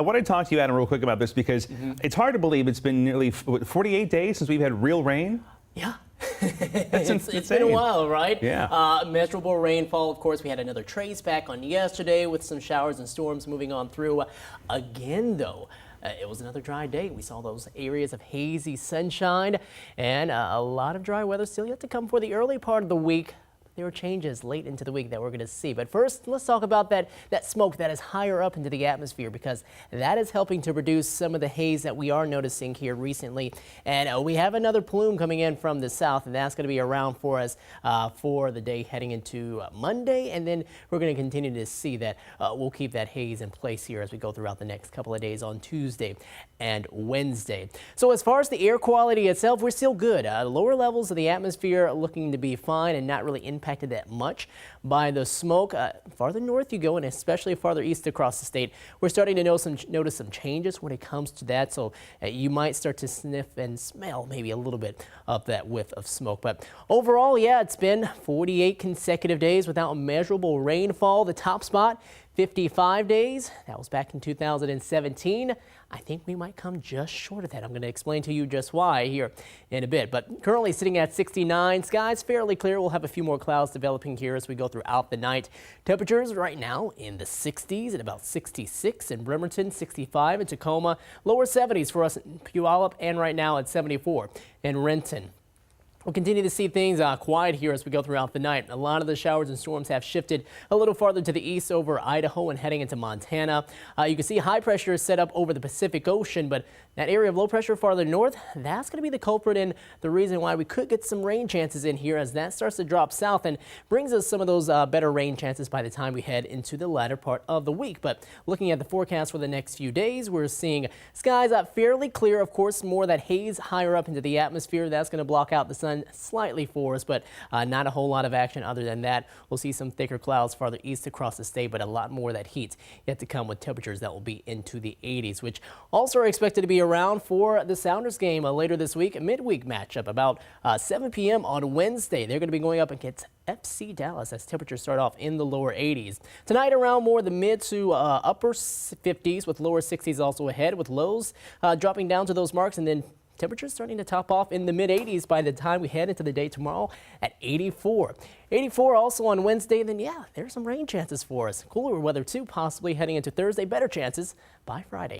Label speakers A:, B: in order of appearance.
A: I want to talk to you, Adam, real quick about this because it's hard to believe it's been nearly 48 days since we've had real rain.
B: Yeah.
A: It's
B: been a while, right?
A: Yeah.
B: Measurable rainfall. Of course, we had another trace back on yesterday with some showers and storms moving on through. Again, though, it was another dry day. We saw those areas of hazy sunshine and a lot of dry weather still yet to come for the early part of the week. There are changes late into the week that we're going to see. But first, let's talk about that smoke that is higher up into the atmosphere, because that is helping to produce some of the haze that we are noticing here recently. And we have another plume coming in from the south, and that's going to be around for us for the day heading into Monday. And then we're going to continue to see that we'll keep that haze in place here as we go throughout the next couple of days on Tuesday and Wednesday. So as far as the air quality itself, we're still good. Lower levels of the atmosphere are looking to be fine and not really impacted that much by the smoke. Farther north you go, and especially farther east across the state, we're starting to notice some changes when it comes to that. So you might start to sniff and smell maybe a little bit of that whiff of smoke. But overall, yeah, it's been 48 consecutive days without measurable rainfall. The top spot, 55 days. That was back in 2017. I think we might come just short of that. I'm going to explain to you just why here in a bit. But currently sitting at 69. Skies fairly clear. We'll have a few more clouds developing here as we go throughout the night. Temperatures right now in the 60s at about 66 in Bremerton, 65 in Tacoma, lower 70s for us in Puyallup, and right now at 74 in Renton. We'll continue to see things quiet here as we go throughout the night. A lot of the showers and storms have shifted a little farther to the east over Idaho and heading into Montana. You can see high pressure is set up over the Pacific Ocean, but that area of low pressure farther north, that's going to be the culprit and the reason why we could get some rain chances in here as that starts to drop south and brings us some of those better rain chances by the time we head into the latter part of the week. But looking at the forecast for the next few days, we're seeing skies fairly clear. Of course, more of that haze higher up into the atmosphere. That's going to block out the sun slightly for us, but not a whole lot of action other than that. We'll see some thicker clouds farther east across the state, but a lot more of that heat yet to come with temperatures that will be into the 80s, which also are expected to be around for the Sounders game later this week, a midweek matchup about 7 p.m. on Wednesday. They're going to be going up against FC Dallas as temperatures start off in the lower 80s. Tonight around more the mid to upper 50s with lower 60s also ahead, with lows dropping down to those marks, and then temperatures starting to top off in the mid-80s by the time we head into the day tomorrow at 84. 84 also on Wednesday. Then, yeah, there's some rain chances for us. Cooler weather, too, possibly heading into Thursday. Better chances by Friday.